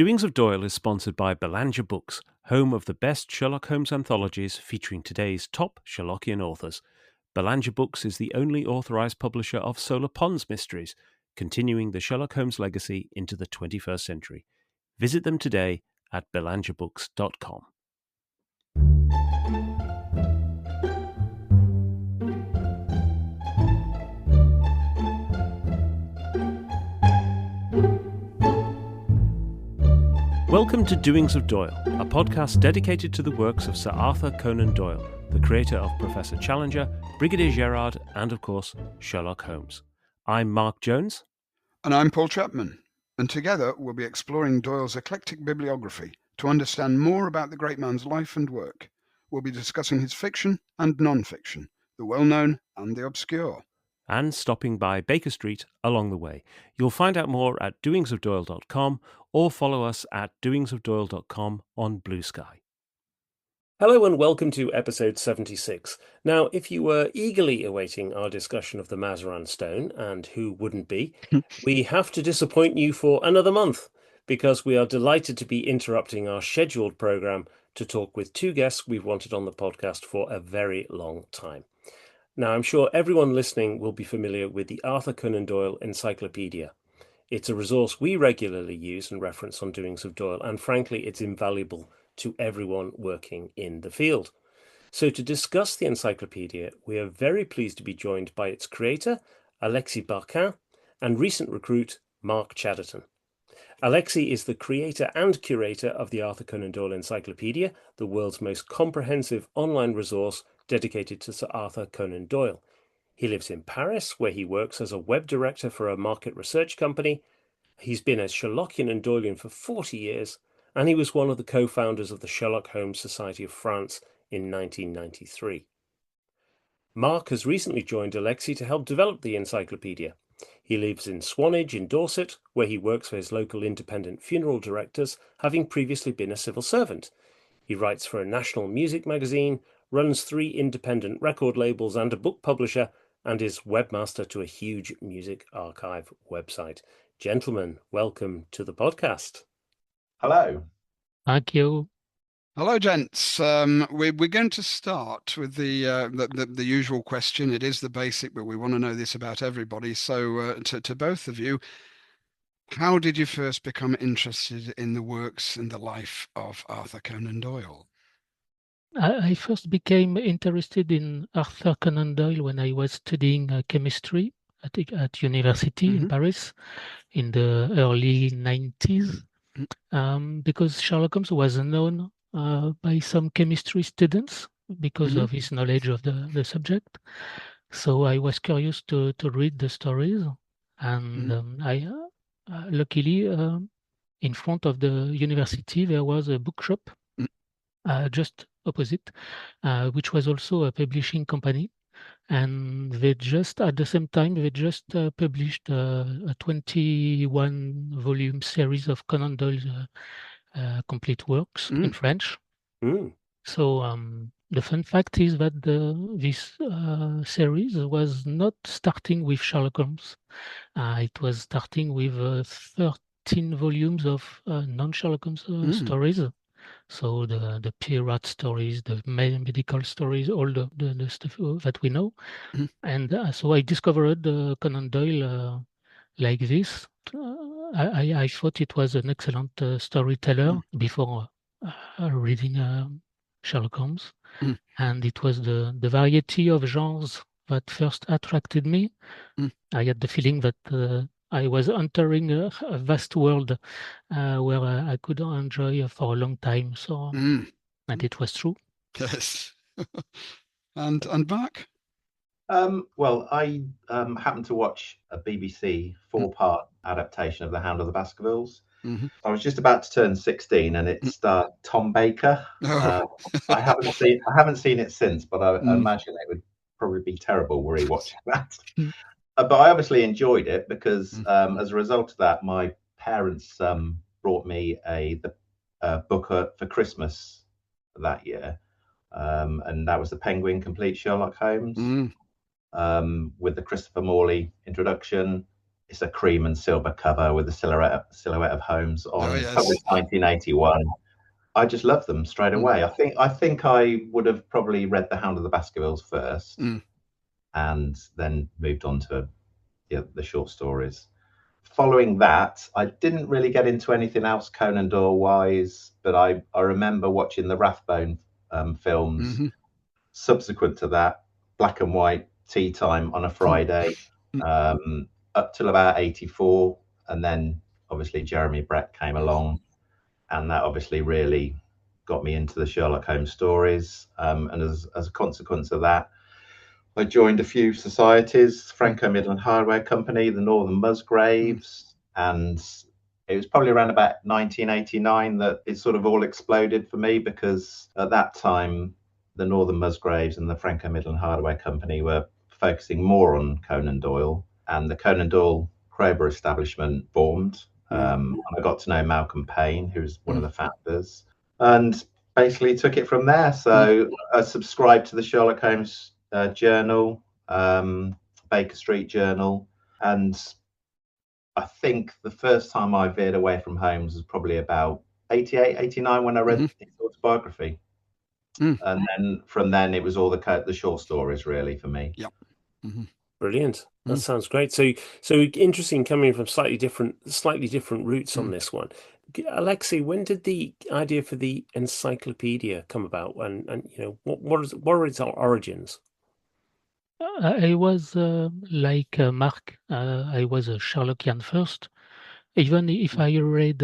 Doings of Doyle is sponsored by Belanger Books, home of the best Sherlock Holmes anthologies featuring today's top Sherlockian authors. Belanger Books is the only authorised publisher of Solar Pond's mysteries, continuing the Sherlock Holmes legacy into the 21st century. Visit them today at belangerbooks.com. Welcome to Doings of Doyle, a podcast dedicated to the works of Sir Arthur Conan Doyle, the creator of Professor Challenger, Brigadier Gerard, and of course, Sherlock Holmes. I'm Mark Jones. And I'm Paul Chapman. And together we'll be exploring Doyle's eclectic bibliography to understand more about the great man's life and work. We'll be discussing his fiction and non-fiction, the well-known and the obscure. And stopping by Baker Street along the way. You'll find out more at doingsofdoyle.com or follow us at doingsofdoyle.com on Blue Sky. Hello and welcome to episode 76. Now, if you were eagerly awaiting our discussion of the Mazarin Stone, and who wouldn't be, we have to disappoint you for another month, because we are delighted to be interrupting our scheduled programme to talk with two guests we've wanted on the podcast for a very long time. Now, I'm sure everyone listening will be familiar with the Arthur Conan Doyle Encyclopedia. It's a resource we regularly use and reference on Doings of Doyle, and frankly, it's invaluable to everyone working in the field. So to discuss the encyclopedia, we are very pleased to be joined by its creator, Alexis Barquin, and recent recruit, Mark Chadderton. Alexis is the creator and curator of the Arthur Conan Doyle Encyclopedia, the world's most comprehensive online resource dedicated to Sir Arthur Conan Doyle. He lives in Paris, where he works as a web director for a market research company. He's been a Sherlockian and Doylean for 40 years, and he was one of the co-founders of the Sherlock Holmes Society of France in 1993. Mark has recently joined Alexis to help develop the encyclopedia. He lives in Swanage in Dorset, where he works for his local independent funeral directors, having previously been a civil servant. He writes for a national music magazine, runs 3 independent record labels and a book publisher, and is webmaster to a huge music archive website. Gentlemen, welcome to the podcast. Hello. Thank you. Hello, gents. We're going to start with the usual question. It is the basic, but we want to know this about everybody. So to both of you, how did you first become interested in the works and the life of Arthur Conan Doyle? I first became interested in Arthur Conan Doyle when I was studying chemistry at university in Paris in the early 90s, because Sherlock Holmes was known by some chemistry students because of his knowledge of the subject. So I was curious to read the stories, and I luckily in front of the university there was a bookshop just opposite, which was also a publishing company, and they just at the same time published a 21 volume series of Conan Doyle's complete works in French. So the fun fact is that this series was not starting with Sherlock Holmes. It was starting with 13 volumes of non-Sherlock Holmes stories. So the pirate stories, the medical stories, all the stuff that we know. And so I discovered Conan Doyle like this. I thought it was an excellent storyteller before reading Sherlock Holmes. And it was the variety of genres that first attracted me. I had the feeling that I was entering a vast world where I could enjoy for a long time. So, and it was true. Yes. and Mark? Well, I happened to watch a BBC 4-part adaptation of The Hound of the Baskervilles. I was just about to turn 16, and it starred Tom Baker. I haven't seen it since, but I imagine it would probably be terrible were he watching that. But I obviously enjoyed it because as a result of that, my parents brought me the book for Christmas that year, and that was the Penguin Complete Sherlock Holmes with the Christopher Morley introduction. it's a cream and silver cover with a silhouette of Holmes on, Oh, yes. published 1981. I just love them straight away. I think I would have probably read The Hound of the Baskervilles first, and then moved on to the short stories. Following that, I didn't really get into anything else Conan Doyle wise, but I remember watching the Rathbone films. Subsequent to that, black and white tea time on a Friday, up till about 84, and then obviously Jeremy Brett came along, and that obviously really got me into the Sherlock Holmes stories. And as a consequence of that, I joined a few societies, Franco Midland Hardware Company, the Northern Musgraves, and it was probably around about 1989 that it sort of all exploded for me, because at that time, the Northern Musgraves and the Franco Midland Hardware Company were focusing more on Conan Doyle, and the Conan Doyle Crowborough establishment formed. And I got to know Malcolm Payne, who's one of the founders, and basically took it from there. So I subscribed to the Sherlock Holmes Journal, Baker Street Journal, and I think the first time I veered away from Holmes was probably about 88, 89 when I read his autobiography. And then from then it was all the short stories really for me. Yep. Brilliant. That sounds great. So interesting, coming from slightly different routes on this one. Alexi, when did the idea for the encyclopedia come about, and what are its origins? I was like Mark. I was a Sherlockian first. Even if I read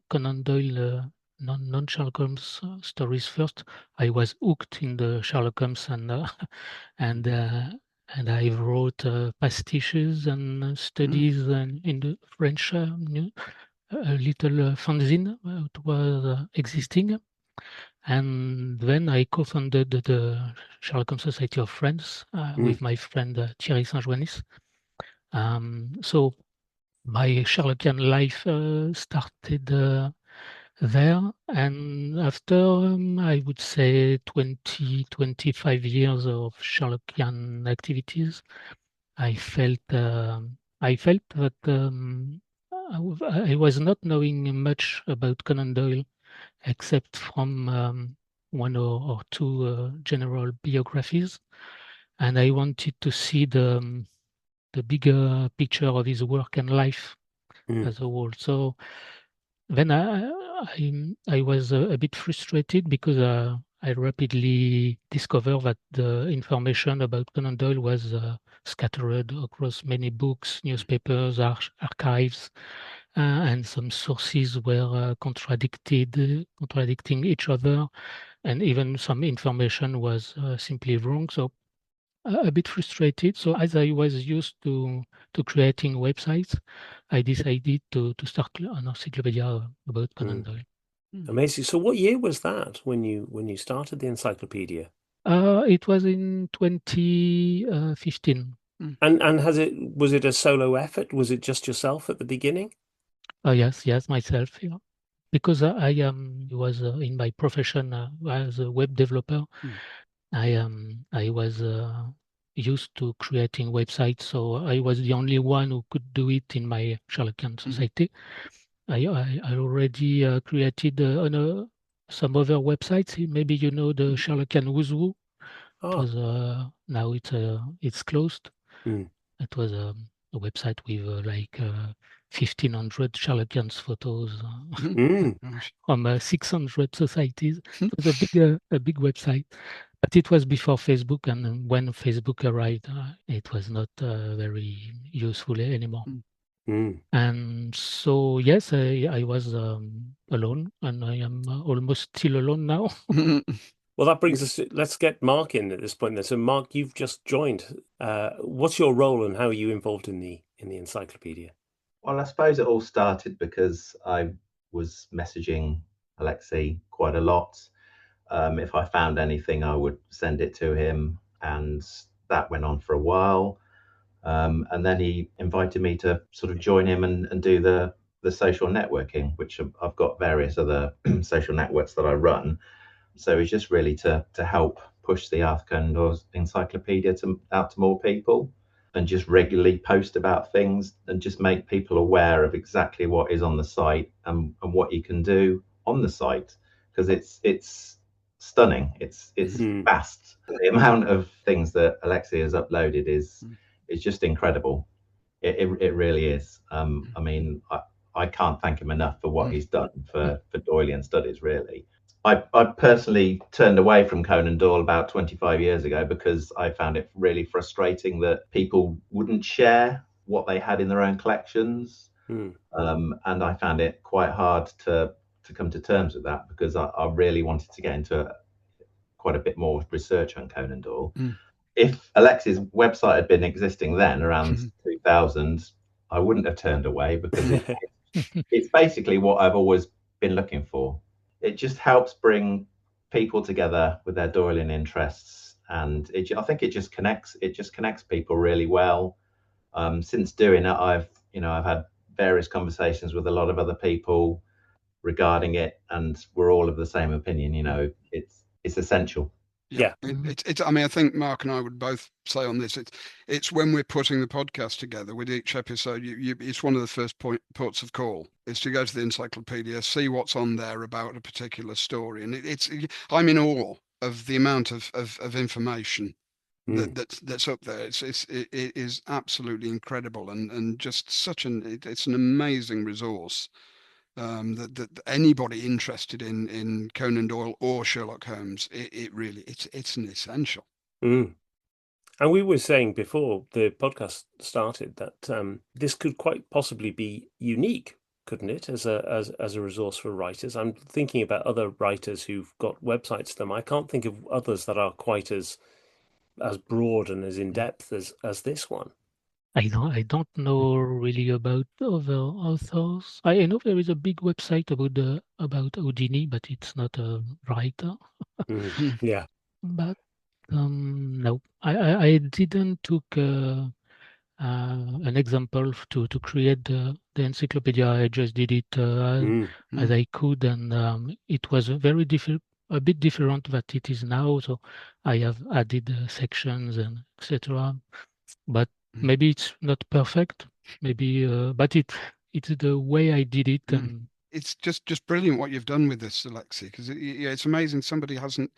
Conan Doyle non-Sherlock Holmes stories first, I was hooked in the Sherlock Holmes, and I wrote pastiches and studies in the French, a little fanzine it was existing. And then I co-founded the Sherlock Holmes Society of France with my friend Thierry Saint-Joannis. So my Sherlockian life started there, and after I would say 25 years of Sherlockian activities, I felt that I was not knowing much about Conan Doyle, except from one or two general biographies, and I wanted to see the bigger picture of his work and life as a whole. So then I was a bit frustrated because I rapidly discovered that the information about Conan Doyle was scattered across many books, newspapers, archives, and some sources were contradicting each other, and even some information was simply wrong. So a bit frustrated. So as I was used to creating websites, I decided to start an encyclopedia about Conan Doyle. Amazing. So what year was that when you started the encyclopedia? It was in 2015. And was it a solo effort? Was it just yourself at the beginning? Yes, myself. Yeah. Because I was in my profession as a web developer. I was used to creating websites, so I was the only one who could do it in my Sherlockian society. I already created some other websites. Maybe you know the Sherlockian Who's Who. It was now it's closed. It was a website with like 1,500 Sherlockians photos from 600 societies. It was a big website. But it was before Facebook, and when Facebook arrived, it was not very useful anymore. And so, yes, I was alone, and I am almost still alone now. Well, that brings us to, let's get Mark in at this point then. So, Mark, you've just joined. What's your role, and how are you involved in the encyclopedia? Well, I suppose it all started because I was messaging Alexi quite a lot. If I found anything, I would send it to him, and that went on for a while. And then he invited me to sort of join him and do the social networking, which I've got various other social networks that I run. So it's just really to help push the Arthur Conan Doyle Encyclopedia out to more people. just regularly post about things and just make people aware of exactly what is on the site and what you can do on the site, because it's stunning. It's vast. The amount of things that Alexis has uploaded is just incredible. It really is. I mean, I can't thank him enough for what he's done for Doylean studies, really. I personally turned away from Conan Doyle about 25 years ago because I found it really frustrating that people wouldn't share what they had in their own collections. And I found it quite hard to come to terms with that, because I really wanted to get into quite a bit more research on Conan Doyle. If Alexis' website had been existing then, around 2000, I wouldn't have turned away, because it's basically what I've always been looking for. It just helps bring people together with their Doylean interests, and I think it just connects people really well. Since doing it, I've had various conversations with a lot of other people regarding it, and we're all of the same opinion. It's essential. Yeah. It's I mean, I think Mark and I would both say on this, it's when we're putting the podcast together with each episode, it's one of the first ports of call is to go to the encyclopedia, see what's on there about a particular story, and I'm in awe of the amount of information that's up there. It is absolutely incredible, and just it's an amazing resource. That anybody interested in Conan Doyle or Sherlock Holmes, it's an essential. And we were saying before the podcast started that this could quite possibly be unique, couldn't it, as a resource for writers? I'm thinking about other writers who've got websites to them. I can't think of others that are quite as broad and as in depth as this one. I don't know really about other authors. I know there is a big website about Houdini, but it's not a writer. Yeah. But no, I didn't took an example to create the encyclopedia. I just did it as I could, and it was a bit different that it is now. So I have added sections and etc. But maybe it's not perfect. Maybe, but it's the way I did it, and it's just brilliant what you've done with this, Alexis, because it's amazing somebody hasn't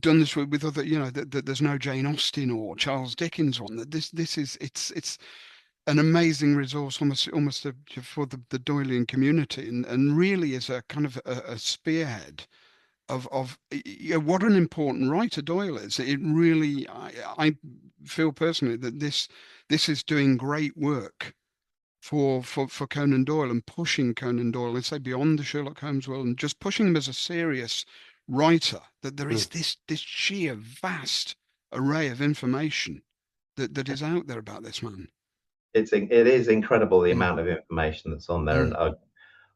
done this with other. There's no Jane Austen or Charles Dickens one. This is it's an amazing resource, almost for the Doylean community, and really is a kind of a spearhead of what an important writer Doyle is. It really, I feel personally that this is doing great work for Conan Doyle, and pushing Conan Doyle, let's say, beyond the Sherlock Holmes world, and just pushing him as a serious writer. That there is this sheer vast array of information that is out there about this man. It is incredible the amount of information that's on there, and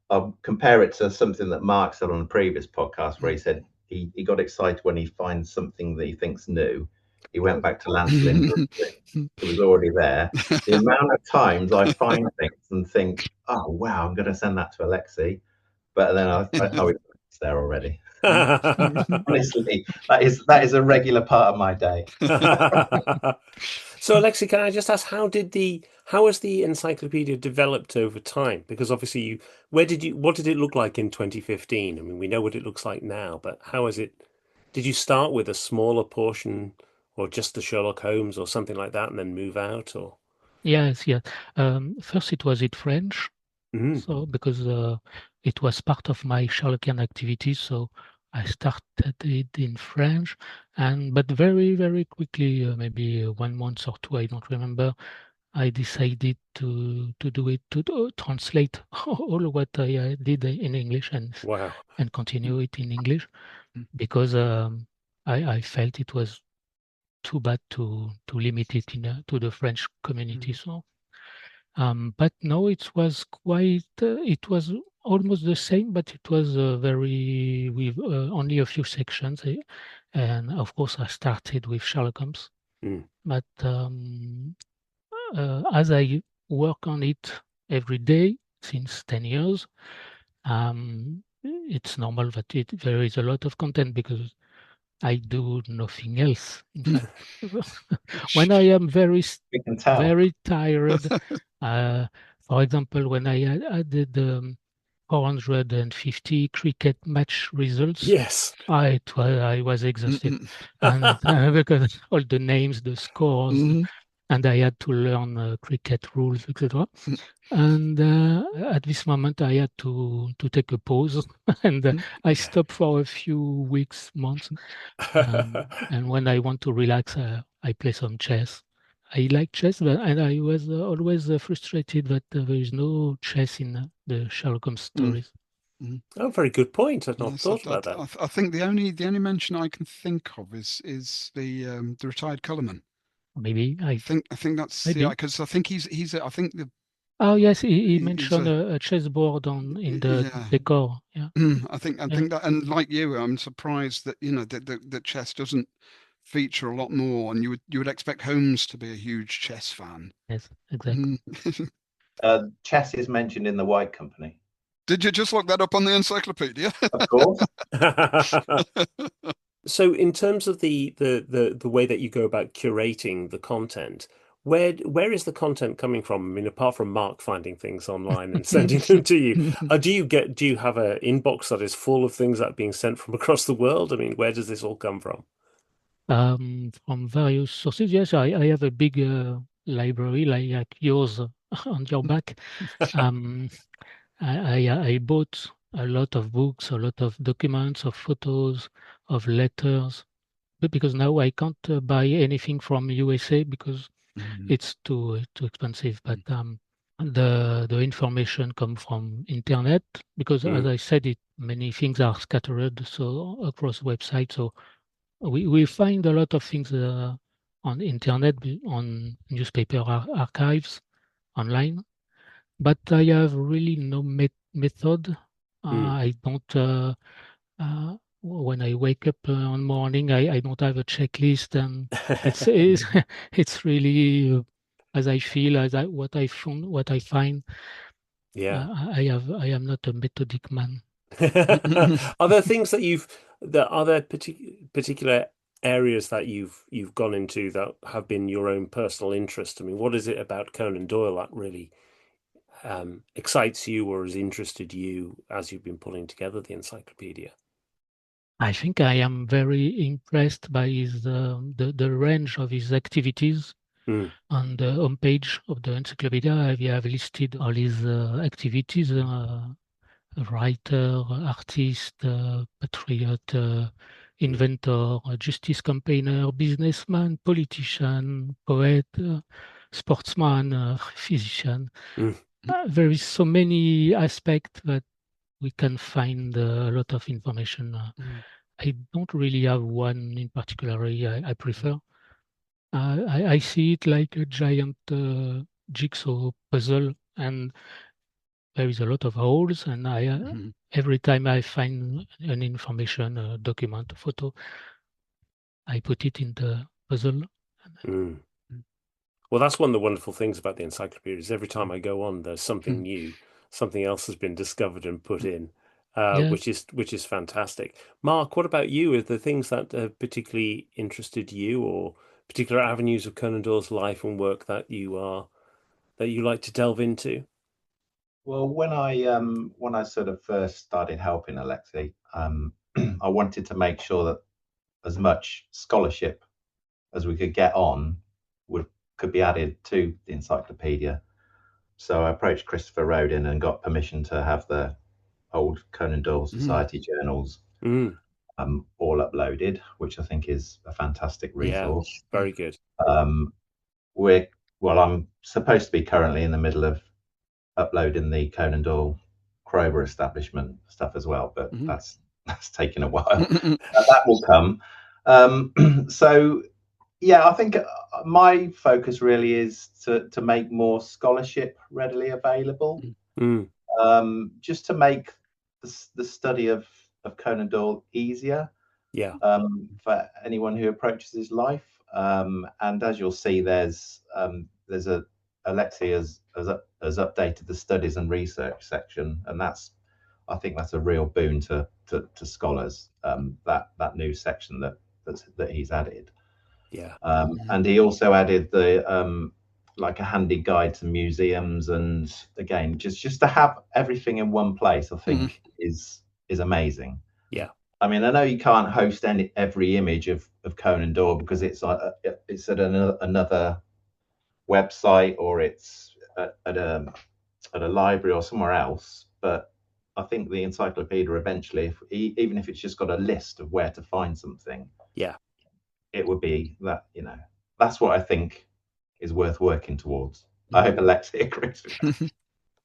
I'll compare it to something that Mark said on a previous podcast, where he said he got excited when he finds something that he thinks new. He went back to Lance Lindbergh. It was already there. The amount of times I find things and think, oh, wow, I'm going to send that to Alexis. But then it's there already. Honestly, that is a regular part of my day. So, Alexis, can I just ask, how has the encyclopedia developed over time? Because obviously, what did it look like in 2015? I mean, we know what it looks like now, but how is it? Did you start with a smaller portion, or just the Sherlock Holmes, or something like that, and then move out? Or yes. First, it was in French, so because it was part of my Sherlockian activities, so I started it in French, but very, very quickly, maybe 1 month or 2, I don't remember, I decided to do it, to translate all what I did in English and continue it in English, because I felt it was too bad to limit it to the French community. So, but no, it was almost the same, but it was with only a few sections, and of course I started with Sherlock Holmes. But as I work on it every day since 10 years, it's normal that there is a lot of content, because I do nothing else. In fact, when I am very tired, for example, when I did 450 cricket match results, yes, I was exhausted, and because all the names, the scores, and I had to learn cricket rules, etc. And at this moment, I had to take a pause, and I stopped for a few weeks, months. And when I want to relax, I play some chess. I like chess, and I was always frustrated that there is no chess in the Sherlock Holmes stories. Oh, very good point. I'd not thought about that. I think the only mention I can think of is the retired colourman. Maybe I think that's because I think he's I think the. Oh yes, he mentioned a chessboard in the decor. Yeah, I think that, and like you, I'm surprised that that chess doesn't feature a lot more, and you would expect Holmes to be a huge chess fan. Yes, exactly. Chess is mentioned in the White Company. Did you just look that up on the encyclopedia? Of course. So, in terms of the way that you go about curating the content, where is the content coming from? I mean, apart from Mark finding things online and sending them to you, do you have an inbox that is full of things that are being sent from across the world? I mean, where does this all come from? From various sources. Yes, I have a big library like yours on your back. I bought a lot of books, a lot of documents, of photos, of letters, but because now I can't buy anything from USA because it's too expensive. But the information come from internet because, as I said, many things are scattered so across websites. So we find a lot of things on internet, on newspaper archives, online. But I have really no method. I don't. When I wake up on morning, I don't have a checklist, and it's really as I feel, what I found, what I find. Yeah, I am not a methodic man. Are there things that are there particular areas that you've gone into that have been your own personal interest? I mean, what is it about Conan Doyle that really excites you or has interested you as you've been pulling together the encyclopedia? I think I am very impressed by the range of his activities. On the homepage of the encyclopedia, I have listed all his activities: writer, artist, patriot, inventor, justice campaigner, businessman, politician, poet, sportsman, physician. There is so many aspects that we can find a lot of information. I don't really have one in particular I prefer. I see it like a giant jigsaw puzzle, and there is a lot of holes, and every time I find an information, a document, a photo, I put it in the puzzle. Well, that's one of the wonderful things about the encyclopedia is every time I go on, there's something new, something else has been discovered and put in, which is fantastic. Mark, what about you? Are there things that have particularly interested you, or particular avenues of Conan Doyle's life and work that you like to delve into? Well, when I sort of first started helping Alexis, I wanted to make sure that as much scholarship as we could get on could be added to the encyclopedia. So I approached Christopher Rodin and got permission to have the old Conan Doyle Society journals all uploaded, which I think is a fantastic resource. Yeah, very good. I'm supposed to be currently in the middle of uploading the Conan Doyle Crowber establishment stuff as well, but that's taken a while. That will come. So yeah, I think my focus really is to make more scholarship readily available, just to make the study of Conan Doyle easier, for anyone who approaches his life. And as you'll see, there's Alexis has updated the studies and research section, and I think that's a real boon to scholars. That new section that that he's added. Yeah. And he also added the like a handy guide to museums, and again, just to have everything in one place, I think is amazing. Yeah. I mean, I know you can't host every image of Conan Doyle because it's at another website, or it's at a library or somewhere else. But I think the encyclopedia eventually, even if it's just got a list of where to find something, yeah, it would be that, that's what I think is worth working towards. I hope Alexis agrees with that.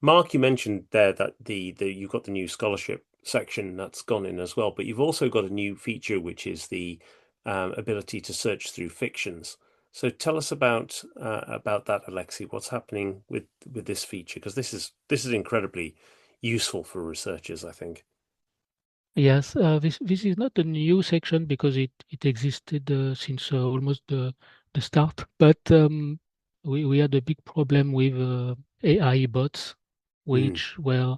Mark, you mentioned there that you've got the new scholarship section that's gone in as well, but you've also got a new feature, which is the ability to search through fictions. So tell us about that, Alexis. What's happening with this feature? Because this is incredibly useful for researchers, I think. Yes, this is not a new section because it existed since almost the start. But we had a big problem with AI bots, which were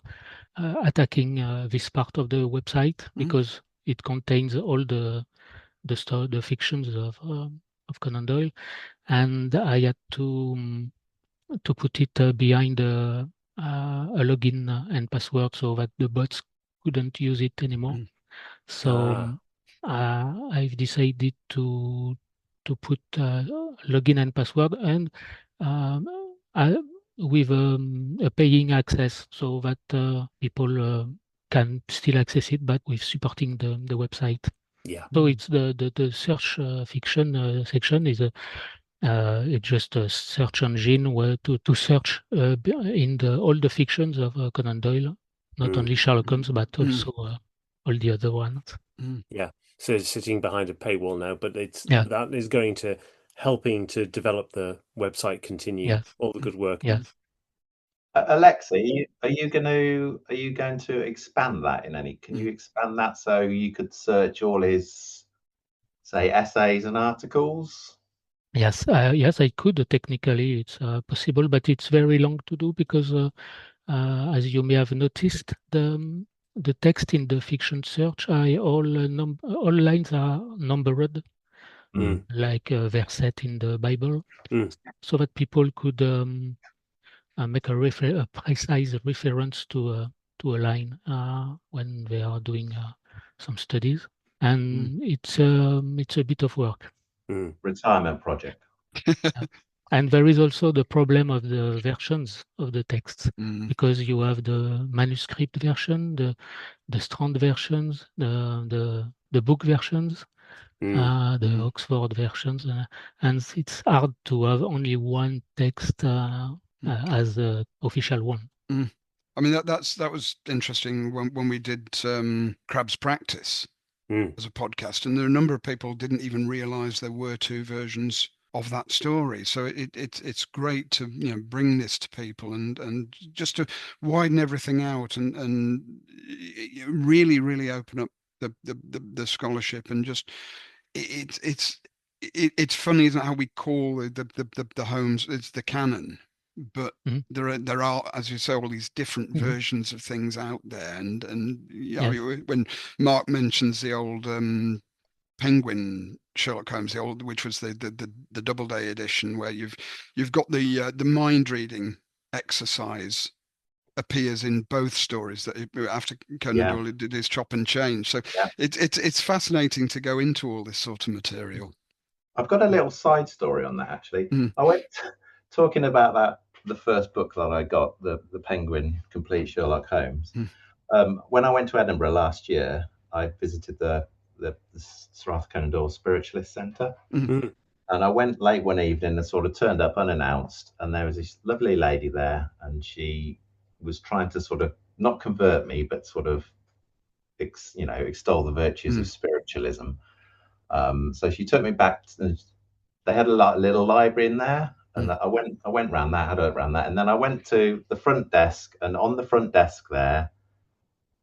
attacking this part of the website because it contains all the fictions of Conan Doyle, and I had to put it behind a login and password so that the bots couldn't use it anymore. So I've decided to put login and password and with a paying access so that people can still access it, but with supporting the website. Yeah. So it's the search fiction section is it's just a search engine where to search in all the fictions of Conan Doyle, not only Sherlock Holmes but also all the other ones. Yeah. So it's sitting behind a paywall now, but that is going to helping to develop the website, continue all the good work. Yes. Alexa, are you going to expand that in any? Can you expand that so you could search all his, say, essays and articles? Yes, yes, I could technically. It's possible, but it's very long to do because, as you may have noticed, the text in the fiction search all lines are numbered, like verset in the Bible, so that people could make a precise reference to a line when they are doing some studies, and it's a bit of work. Retirement project. And there is also the problem of the versions of the texts, because you have the manuscript version, the Strand versions, the book versions, the Oxford versions, and it's hard to have only one text as the official one. I mean, that was interesting when we did Crab's Practice as a podcast, and there are a number of people didn't even realize there were two versions of that story. So it's great to bring this to people and just to widen everything out and really open up the scholarship, and just it's funny, isn't it, how we call the Holmes, it's the canon, but there are, as you say, all these different versions of things out there, and when Mark mentions the old Penguin Sherlock Holmes, which was the Doubleday edition, where you've got the mind reading exercise appears in both stories that after Conan Doyle did his chop and change. So it's fascinating to go into all this sort of material. I've got a little side story on that, actually. I went talking about that, the first book that I got, the Penguin Complete Sherlock Holmes. When I went to Edinburgh last year, I visited the Sir Arthur Conan Doyle Spiritualist Centre. And I went late one evening and sort of turned up unannounced, and there was this lovely lady there, and she was trying to sort of not convert me, but sort of extol the virtues of spiritualism. So she took me back to, they had a little library in there, and I went around that, had a look around that, and then I went to the front desk, and on the front desk there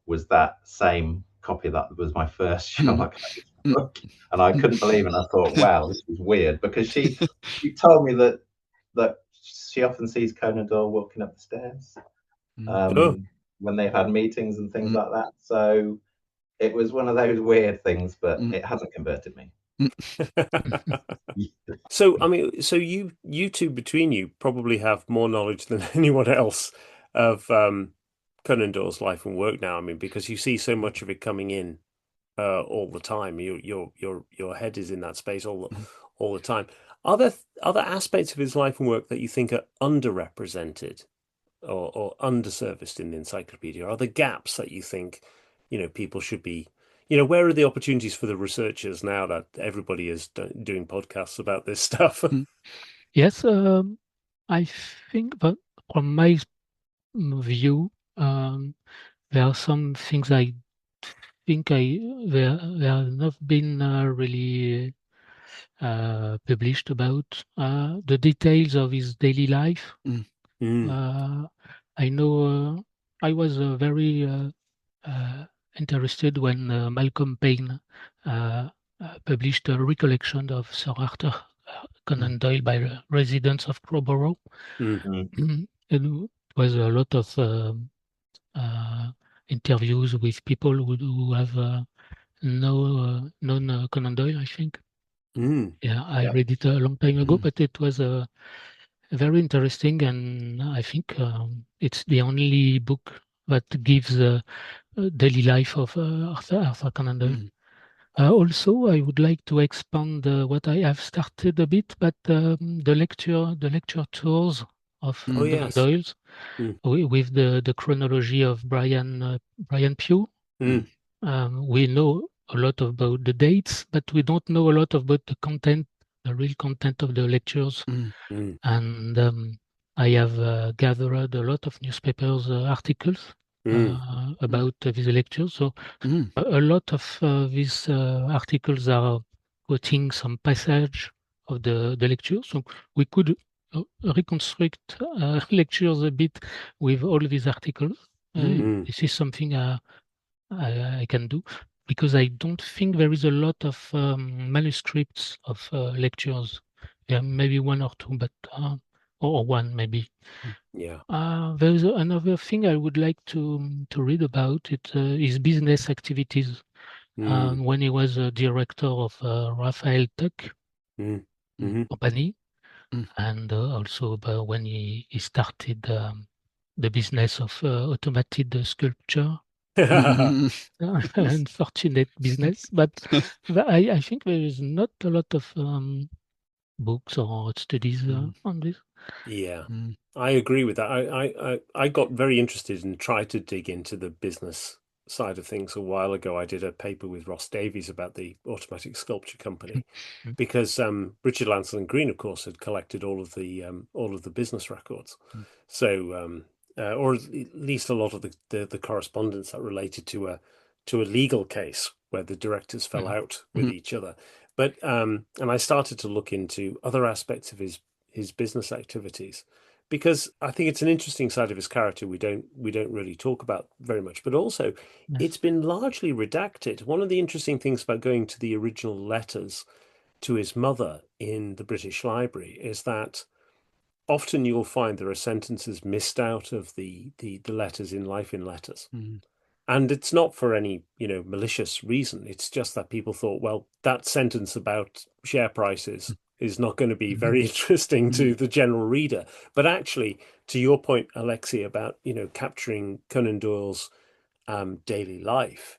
was that same copy that was my first Sherlock Holmes book, and I couldn't believe it. And I thought, wow, this is weird, because she told me that she often sees Conan Doyle walking up the stairs when they've had meetings and things like that. So it was one of those weird things, but it hasn't converted me. So, I mean, so you two between you probably have more knowledge than anyone else of Conan Doyle's life and work now. I mean, because you see so much of it coming in all the time. Your head is in that space all the time. Are there other aspects of his life and work that you think are underrepresented or underserviced in the encyclopedia? Are there gaps that you think, people should be, where are the opportunities for the researchers now that everybody is doing podcasts about this stuff? Yes, I think that from my view, there are some things I think they have not been really published about the details of his daily life. I know I was very interested when Malcolm Payne published a recollection of Sir Arthur Conan Doyle by the residents of Crowborough. It was a lot of interviews with people who have known Conan Doyle, I think. Yeah, I read it a long time ago, but it was very interesting, and I think it's the only book that gives the daily life of Arthur Conan Doyle. Also, I would like to expand what I have started a bit, but the lecture tours of Conan Doyle's with the chronology of Brian Pugh. We know a lot about the dates, but we don't know a lot about the content, the real content of the lectures. And I have gathered a lot of newspapers articles about these lectures. So a lot of these articles are quoting some passage of the lecture. So we could reconstruct lectures a bit with all these articles. This is something I can do, because I don't think there is a lot of manuscripts of lectures. Yeah, maybe one or two, but or one maybe. Yeah. There is another thing I would like to read about. It his business activities. When he was a director of Raphael Tuck company, and also when he started the business of automated sculpture. Unfortunate business, but I think there is not a lot of books or studies on this. Yeah, I agree with that. I got very interested and tried to dig into the business side of things a while ago. I did a paper with Ross Davies about the automatic sculpture company because Richard Lansell and Green, of course, had collected all of the business records. So or at least a lot of the correspondence that related to a legal case where the directors fell out with each other. But and I started to look into other aspects of his business activities, because I think it's an interesting side of his character we don't really talk about very much. But also, it's been largely redacted. One of the interesting things about going to the original letters to his mother in the British Library is that often you'll find there are sentences missed out of the letters in Life in Letters. And it's not for any, malicious reason. It's just that people thought, well, that sentence about share prices is not going to be very interesting to the general reader. But actually, to your point, Alexi, about, capturing Conan Doyle's daily life,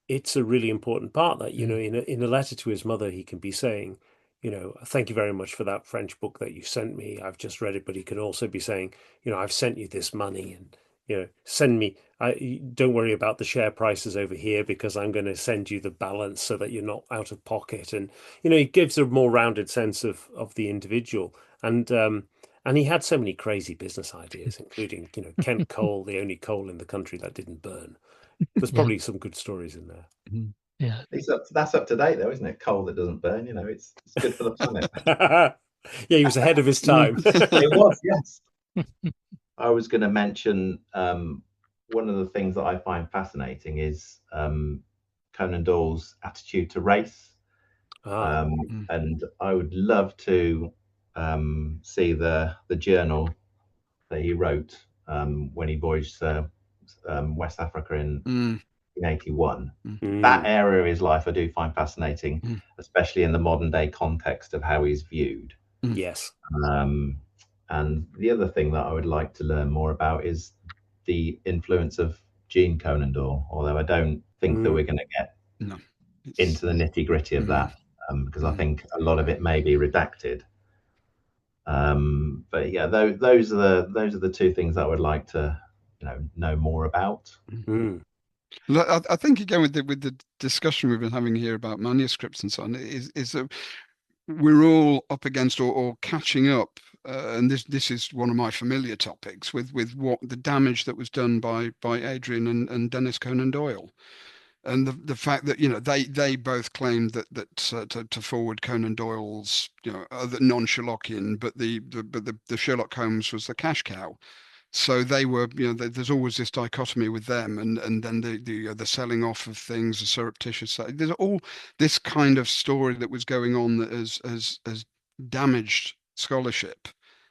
it's a really important part that, in a letter to his mother, he can be saying, thank you very much for that French book that you sent me. I've just read it. But he can also be saying, I've sent you this money, and, send me, don't worry about the share prices over here, because I'm going to send you the balance so that you're not out of pocket. And, it gives a more rounded sense of the individual. And he had so many crazy business ideas, including, Kent coal, the only coal in the country that didn't burn. There's probably some good stories in there. Yeah, that's up to date though, isn't it? Coal that doesn't burn, it's good for the planet. Yeah, he was ahead of his time. It was, yes. I was going to mention one of the things that I find fascinating is Conan Doyle's attitude to race. And I would love to see the journal that he wrote when he voyaged to West Africa in 1781. That area of his life I do find fascinating, especially in the modern day context of how he's viewed. Yes. And the other thing that I would like to learn more about is the influence of Jean Conan Doyle, although I don't think that we're going to get into the nitty gritty of that, because I think a lot of it may be redacted. But yeah, those are the two things that I would like to know more about. I think again with the discussion we've been having here about manuscripts and so on is that we're all up against or catching up, and this is one of my familiar topics with what the damage that was done by Adrian and Dennis Conan Doyle. And the fact that they both claimed that to forward Conan Doyle's other non-Sherlockian, but the Sherlock Holmes was the cash cow. So they were, there's always this dichotomy with them, and then the selling off of things, the surreptitious. There's all this kind of story that was going on that has damaged scholarship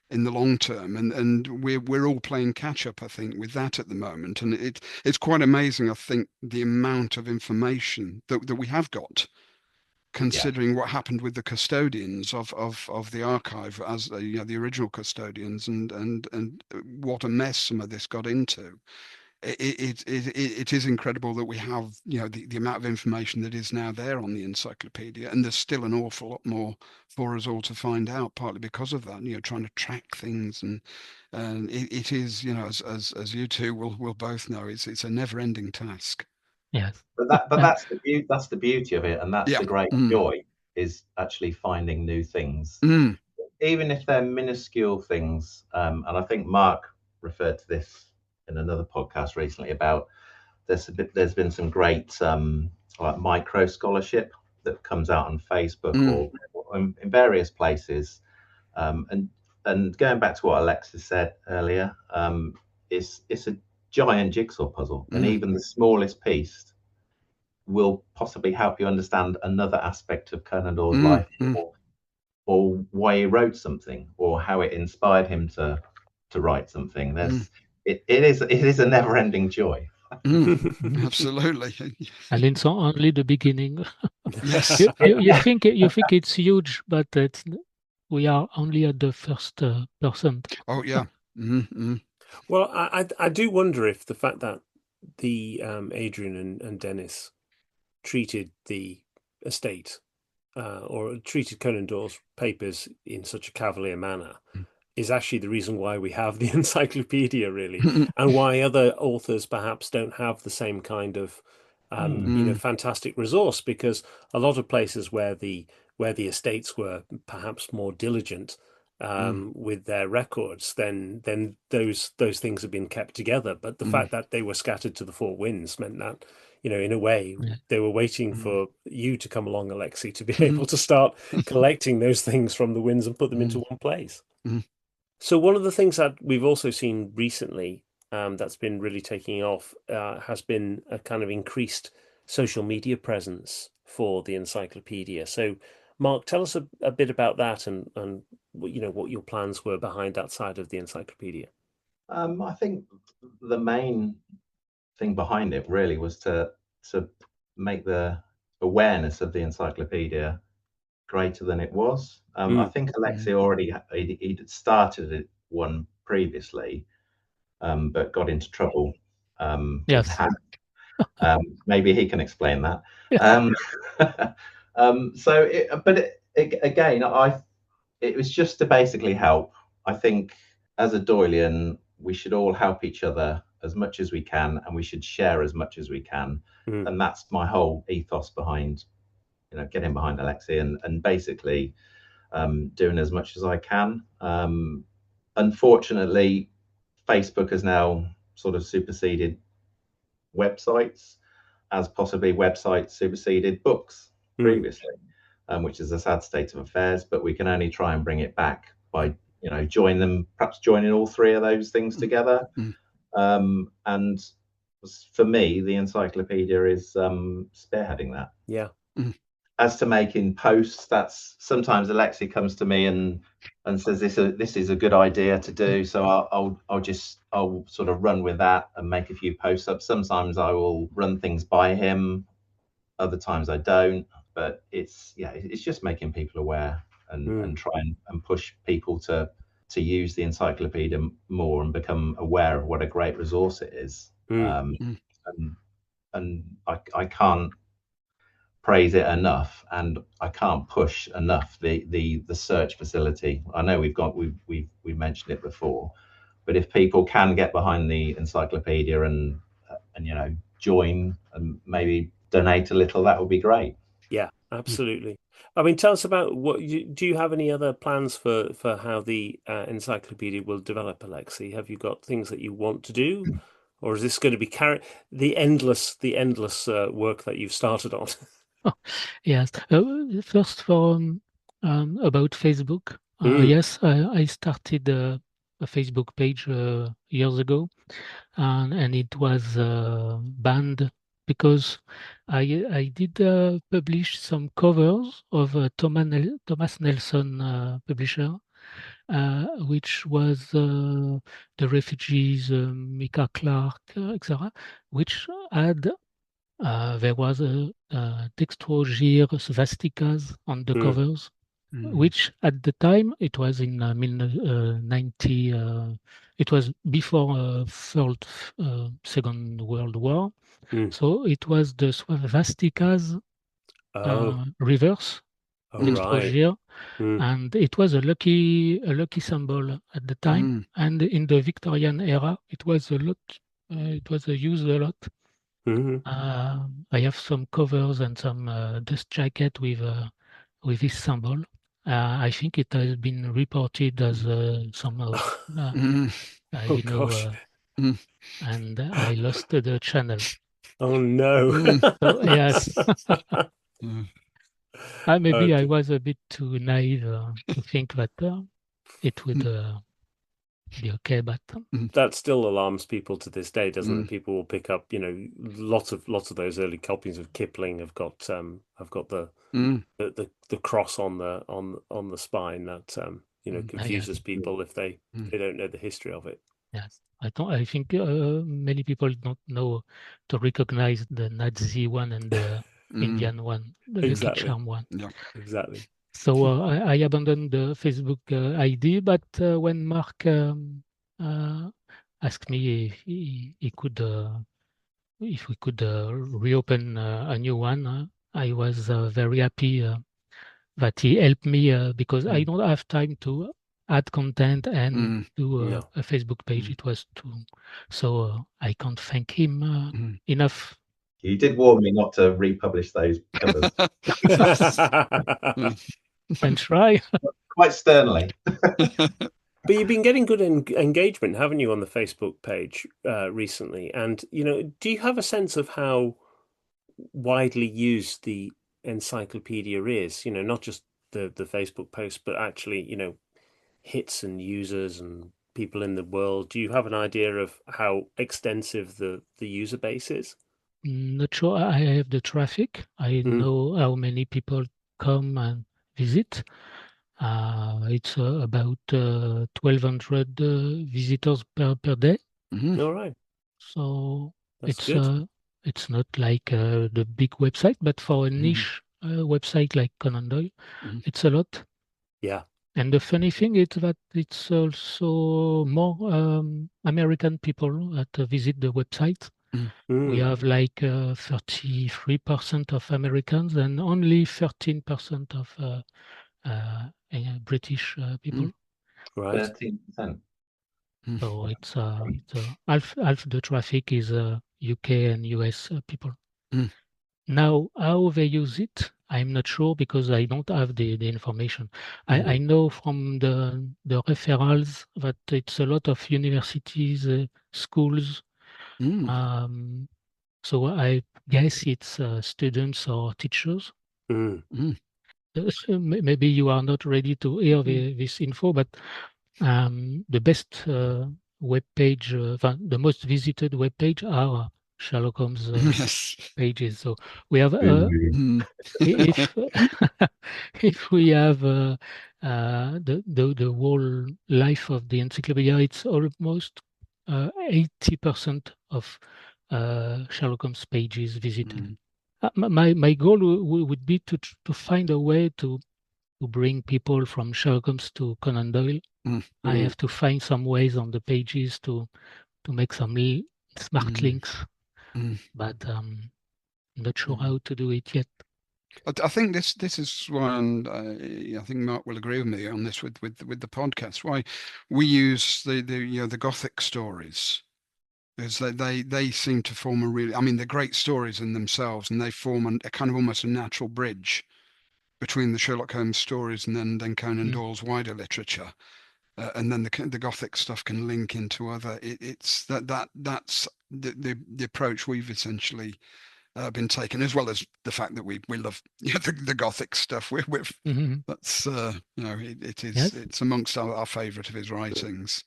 in the long term, and we're all playing catch up, I think, with that at the moment. And it's quite amazing, I think, the amount of information that we have got, considering what happened with the custodians of the archive as the original custodians, and what a mess some of this got into. It is incredible that we have the amount of information that is now there on the encyclopedia, and there's still an awful lot more for us all to find out, partly because of that, trying to track things, and it is, as you two will both know, it's a never-ending task. Yes. But that's the beauty of it, and that's the great joy, is actually finding new things, even if they're minuscule things. And I think Mark referred to this in another podcast recently about there's been some great like micro scholarship that comes out on Facebook or in various places. And going back to what Alexis said earlier, it's a giant jigsaw puzzle, and even the smallest piece will possibly help you understand another aspect of Conan Doyle's life, or why he wrote something, or how it inspired him to write something. It is a never-ending joy. Absolutely. And it's only the beginning. Yes. you think it's huge, but we are only at the first percent. Oh yeah. Well, I do wonder if the fact that the Adrian and Dennis treated the estate or treated Conan Doyle's papers in such a cavalier manner is actually the reason why we have the encyclopedia, really, and why other authors perhaps don't have the same kind of fantastic resource, because a lot of places where the estates were perhaps more diligent with their records, then those things have been kept together. But the fact that they were scattered to the four winds meant that, in a way, they were waiting for you to come along, Alexi, to be able to start collecting those things from the winds and put them into one place. So one of the things that we've also seen recently that's been really taking off has been a kind of increased social media presence for the encyclopedia. So, Mark, tell us a bit about that, and what your plans were behind that side of the encyclopedia. I think the main thing behind it really was to make the awareness of the encyclopedia greater than it was. I think Alexi already he'd started one previously, but got into trouble with that. Maybe he can explain that. Again, it was just to basically help. I think as a Doylean, we should all help each other as much as we can, and we should share as much as we can. And that's my whole ethos behind, getting behind Alexi and basically doing as much as I can. Unfortunately, Facebook has now sort of superseded websites, as possibly websites superseded books previously, which is a sad state of affairs. But we can only try and bring it back by perhaps joining all three of those things together. And for me, the encyclopedia is spearheading that. Yeah. as to making posts, that's sometimes Alexi comes to me and says this is a good idea to do. So I'll sort of run with that and make a few posts up. Sometimes I will run things by him, other times I don't. But it's just making people aware and try and push people to use the encyclopedia more and become aware of what a great resource it is. And I can't praise it enough, and I can't push enough the search facility. I know we've mentioned it before, but if people can get behind the encyclopedia and join and maybe donate a little, that would be great. Yeah, absolutely. I mean, tell us about do you have any other plans for how the encyclopedia will develop, Alexi? Have you got things that you want to do, or is this going to be the endless work that you've started on? Yes. First, about Facebook. Yes, I started a Facebook page years ago, and it was banned because I did publish some covers of Thomas Nelson publisher, which was the refugees, Micah Clark, etc., which had there was a dextrogir swastikas on the covers, which at the time it was in 90. It was before Second World War, so it was the swastikas reverse dextrogir, and it was a lucky symbol at the time. And in the Victorian era, it was a lot. It was used a lot. I have some covers and some dust jacket with this symbol. I think it has been reported as some and I lost the channel. Oh no! So, yes. Maybe I was a bit too naive to think that it would be okay, but that still alarms people to this day, doesn't it? People will pick up, lots of those early copies of Kipling have got the cross on the spine that confuses people if they don't know the history of it. Yes, I think many people don't know to recognize the Nazi one and the Indian one, the Lucky Charm one. Yeah, exactly. So I abandoned the Facebook ID, but when Mark asked me if we could reopen a new one, I was very happy that he helped me because I don't have time to add content and do a Facebook page. It was too, so I can't thank him enough. You did warn me not to republish those covers. And try. Quite sternly. But you've been getting good engagement, haven't you, on the Facebook page recently? And, do you have a sense of how widely used the encyclopedia is? Not just the Facebook post, but actually, hits and users and people in the world. Do you have an idea of how extensive the user base is? Not sure. I have the traffic. I know how many people come and visit. It's about 1,200 visitors per day. All right. So that's good. It's not like the big website, but for a niche website like Conan Doyle, it's a lot. Yeah. And the funny thing is that it's also more American people that visit the website. We have like 33% of Americans and only 13% of British people. Right. 13%. So it's half the traffic is UK and US people. Now, how they use it, I'm not sure because I don't have the information. I know from the referrals that it's a lot of universities, schools. So I guess it's students or teachers. Maybe you are not ready to hear this info, but the best web page, the most visited web page are Sherlock Holmes Yes. pages. So we have Mm. if if we have the whole life of the encyclopedia, it's almost 80% of Sherlock Holmes pages visited. My goal would be to find a way to bring people from Sherlock Holmes to Conan Doyle. I have to find some ways on the pages to make some smart links, but I'm not sure how to do it yet. I think this is why, and I think Mark will agree with me on this with the podcast. Why we use the Gothic stories, because they seem to form a really, I mean, they're great stories in themselves, and they form a kind of almost a natural bridge between the Sherlock Holmes stories and then Conan Doyle's wider literature. And then the Gothic stuff can link into other. It's that's the approach we've essentially been taken, as well as the fact that we love the Gothic stuff. That's it's amongst our favourite of his writings.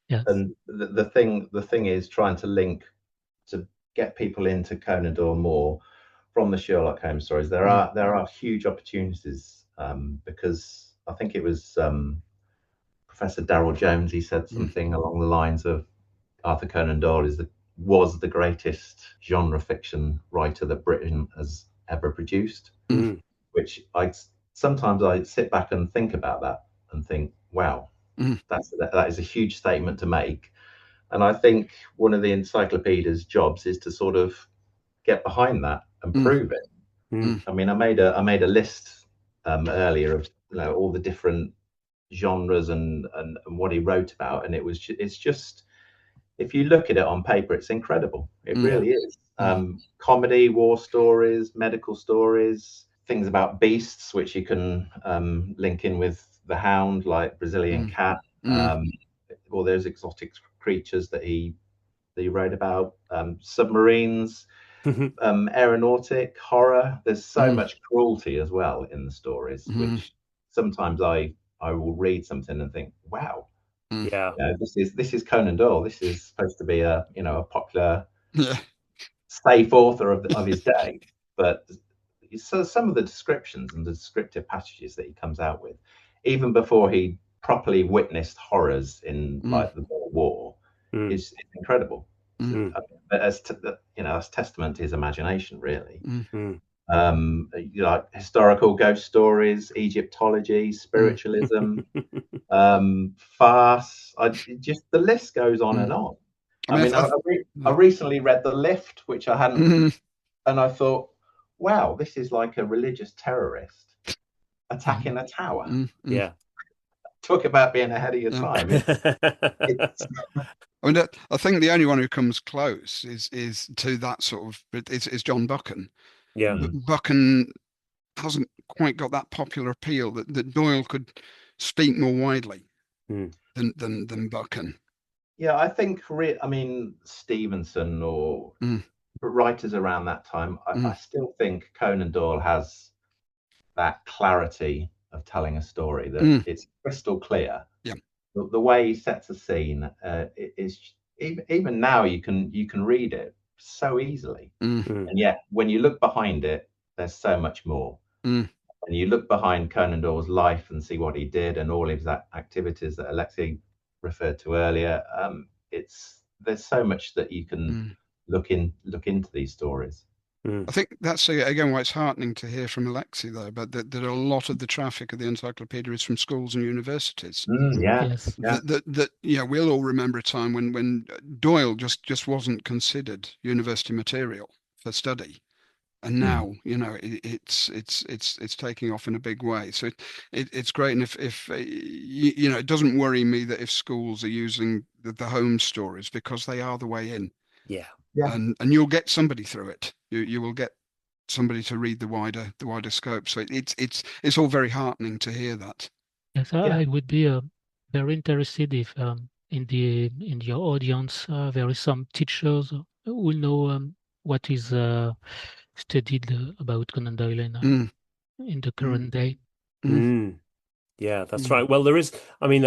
Yes. And the thing is trying to link to get people into Conan Doyle more from the Sherlock Holmes stories. There are huge opportunities because I think it was Professor Darryl Jones. He said something along the lines of Arthur Conan Doyle was the greatest genre fiction writer that Britain has ever produced. Which sometimes I sit back and think about that and think, wow, that is a huge statement to make. And I think one of the encyclopedia's jobs is to sort of get behind that and prove it. I mean, I made a list earlier of all the different genres and what he wrote about, and it's just, if you look at it on paper, it's incredible. It really is. Comedy, war stories, medical stories, things about beasts, which you can link in with the Hound, like Brazilian cat, all those exotic creatures that he wrote about, submarines, aeronautic, horror. There's so much cruelty as well in the stories, which sometimes I will read something and think, wow, this is Conan Doyle. This is supposed to be a popular, safe author of his day. But so some of the descriptions and the descriptive passages that he comes out with, even before he properly witnessed horrors in like the Boer War, is incredible. But as testament to his imagination, really. Like historical ghost stories, Egyptology, spiritualism, farce. Just the list goes on and on. I recently read The Lift, which I hadn't, and I thought, wow, this is like a religious terrorist attacking a tower. Yeah. Talk about being ahead of your time. I mean, I think the only one who comes close is to that sort of is John Buchan. Yeah. But Buchan hasn't quite got that popular appeal that Doyle could speak more widely than Buchan. Yeah, I think Stevenson or writers around that time, I still think Conan Doyle has that clarity of telling a story that it's crystal clear. Yeah. The way he sets a scene is even now you can read it so easily, and yet when you look behind it, there's so much more. And you look behind Conan Doyle's life and see what he did and all of his activities that Alexis referred to earlier. There's so much that you can look into these stories. I think that's again why it's heartening to hear from Alexis, though, but that a lot of the traffic of the encyclopedia is from schools and universities. Yes. We'll all remember a time when Doyle just wasn't considered university material for study, and now it's taking off in a big way. So it's great, and if it doesn't worry me that if schools are using the Holmes stories, because they are the way in. Yeah. And you'll get somebody through it. You will get somebody to read the wider scope. So it's all very heartening to hear that. Yes, I would be very interested if in your audience there is some teachers who know what is studied about Conan Doyle in the current day. Yeah, that's right. Well, there is. I mean,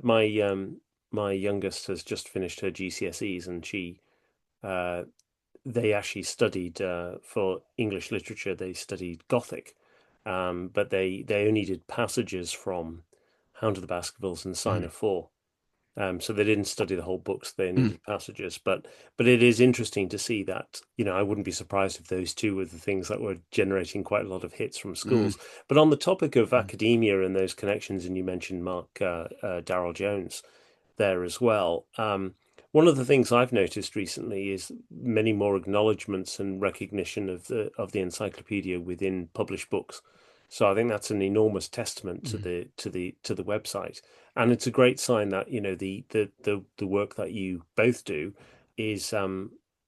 my youngest has just finished her GCSEs, and she they actually studied for English literature. They studied Gothic, but they only did passages from Hound of the Baskervilles and Sign of Four. So they didn't study the whole books; they only did passages. But it is interesting to see that, I wouldn't be surprised if those two were the things that were generating quite a lot of hits from schools. But on the topic of academia and those connections, and you mentioned Mark Darrell Jones there as well. One of the things I've noticed recently is many more acknowledgements and recognition of the encyclopedia within published books. So I think that's an enormous testament to the website, and it's a great sign that the work that you both do is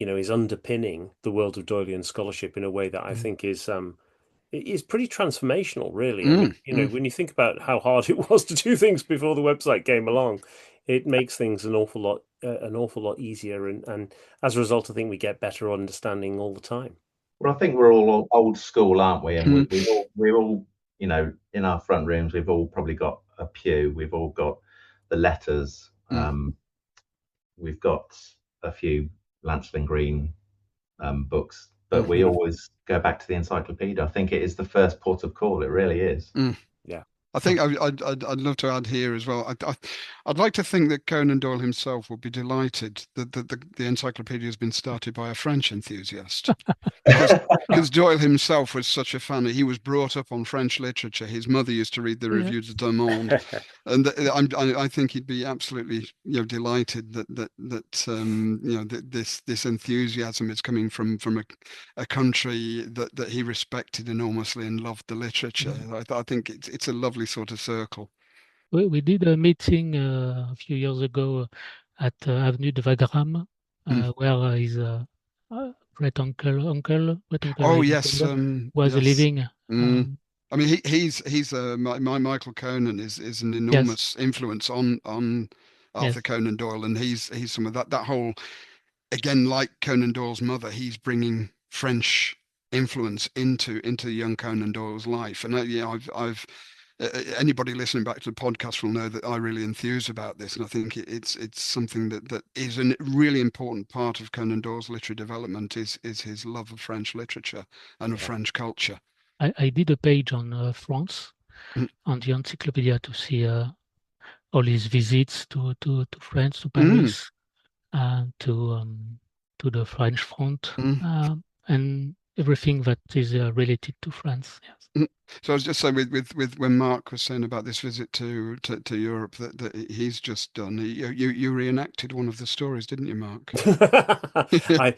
is underpinning the world of Doylean scholarship in a way that I think is pretty transformational, really. I mean, when you think about how hard it was to do things before the website came along, it makes things an awful lot easier, and as a result, I think we get better understanding all the time. Well, I think we're all old school, aren't we? And we're all, in our front rooms, we've all probably got a pew. We've all got the letters. We've got a few Lancelin Green books, but we always go back to the encyclopedia. I think it is the first port of call. It really is. Yeah. I think I'd love to add here as well. I'd like to think that Conan Doyle himself would be delighted that the encyclopedia has been started by a French enthusiast, because Doyle himself was such a fan. He was brought up on French literature. His mother used to read the reviews of Le Monde, and I think he'd be absolutely delighted that this enthusiasm is coming from a country that he respected enormously and loved the literature. I think it's a lovely sort of circle. We did a meeting a few years ago at Avenue de Wagram, where his great uncle Oh yes, was living. I mean, he's my Michael Conan is an enormous influence on Arthur Conan Doyle, and he's some of that whole, again, like Conan Doyle's mother, he's bringing French influence into young Conan Doyle's life. And I've anybody listening back to the podcast will know that I really enthuse about this, and I think it's something that is a really important part of Conan Doyle's literary development is his love of French literature and of French culture. I did a page on France on the Encyclopedia to see all his visits to France, to Paris, to the French front, and everything that is related to France. Yes. So I was just saying with when Mark was saying about this visit to Europe that he's just done. You reenacted one of the stories, didn't you, Mark? I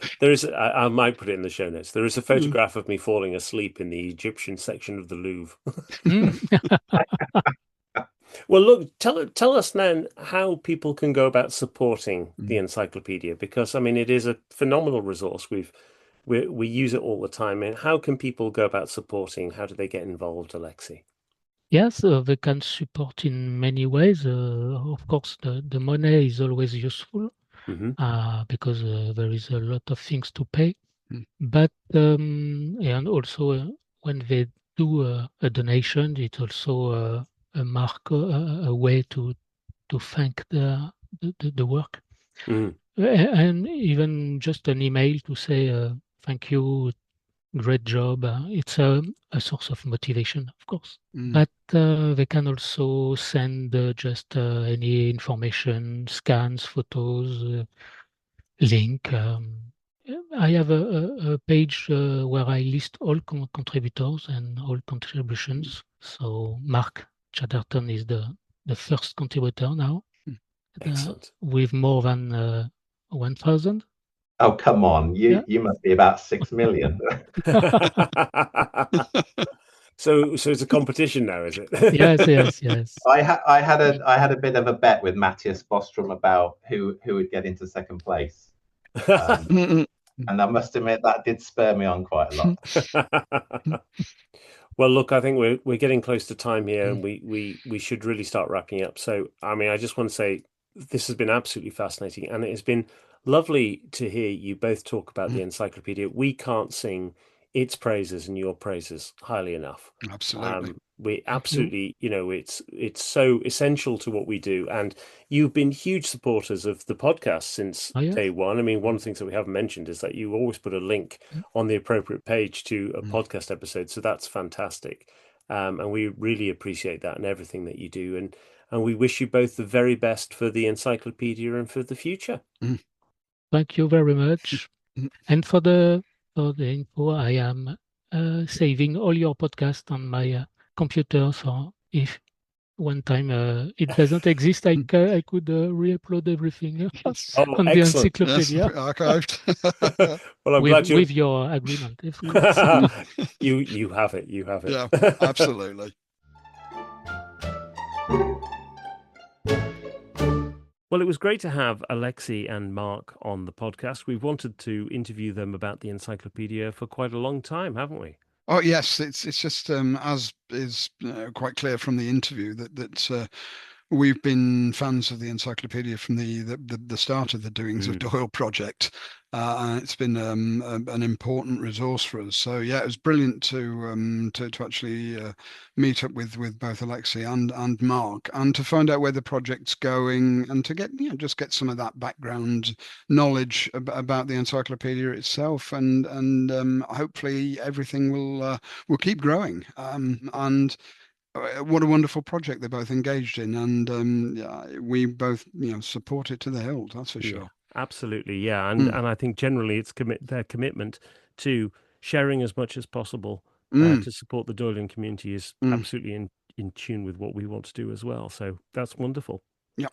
might put it in the show notes. There is a photograph of me falling asleep in the Egyptian section of the Louvre. Well, look, tell us then how people can go about supporting the encyclopedia, because I mean it is a phenomenal resource. We use it all the time. And how can people go about supporting? How do they get involved, Alexi? Yes, they can support in many ways. Of course, the money is always useful because there is a lot of things to pay. But and also when they do a donation, it's also a mark, a way to thank the work, and even just an email to say thank you, great job. It's a source of motivation, of course. But they can also send just any information, scans, photos, link. I have a page where I list all contributors and all contributions. So Mark Chadderton is the first contributor now, with more than 1,000. Oh, come on. You must be about 6 million. So it's a competition now, is it? Yes. I had a bit of a bet with Matthias Bostrom about who would get into second place. And I must admit that did spur me on quite a lot. Well, look, I think we're getting close to time here, and we should really start wrapping up. So, I mean, I just want to say this has been absolutely fascinating, and it has been lovely to hear you both talk about the encyclopedia. We can't sing its praises and your praises highly enough. Absolutely. We absolutely, it's so essential to what we do. And you've been huge supporters of the podcast since day one. I mean, one of the things that we haven't mentioned is that you always put a link on the appropriate page to a podcast episode. So that's fantastic. And we really appreciate that and everything that you do. And we wish you both the very best for the encyclopedia and for the future. Thank you very much. And for the info, I am saving all your podcasts on my computer. So if one time it doesn't exist, I could re-upload everything on the encyclopedia. Yes, archived. Well, I'm glad with your agreement, of course. You have it. Yeah, absolutely. Well, it was great to have Alexi and Mark on the podcast. We've wanted to interview them about the encyclopedia for quite a long time, haven't we? Oh yes, it's just as is quite clear from the interview that we've been fans of the encyclopedia from the start of the Doings of Doyle project, and it's been an important resource for us. So yeah, it was brilliant to actually meet up with both Alexi and Mark, and to find out where the project's going, and to get just get some of that background knowledge about the encyclopedia itself, and hopefully everything will keep growing. And what a wonderful project they're both engaged in, and we both support it to the hilt, that's for sure. Absolutely, yeah. And I think generally it's their commitment to sharing as much as possible to support the Doylean community is absolutely in tune with what we want to do as well. So that's wonderful. Yeah.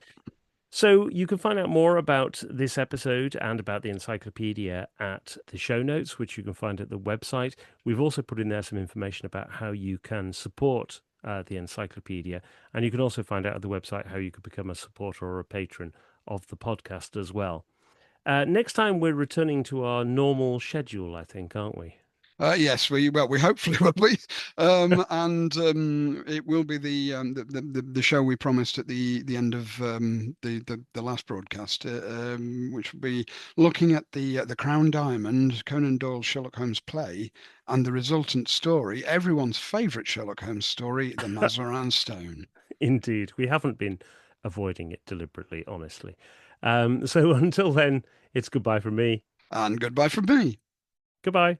So you can find out more about this episode and about the encyclopedia at the show notes, which you can find at the website. We've also put in there some information about how you can support the encyclopedia, and you can also find out at the website how you could become a supporter or a patron of the podcast as well. Next time we're returning to our normal schedule, I think, aren't we? Yes, we hopefully will be, and it will be the show we promised at the end of the last broadcast, which will be looking at the Crown Diamond, Conan Doyle's Sherlock Holmes play, and the resultant story, everyone's favourite Sherlock Holmes story, the Mazarin Stone. Indeed, we haven't been avoiding it deliberately, honestly. So until then, it's goodbye from me. And goodbye from me. Goodbye.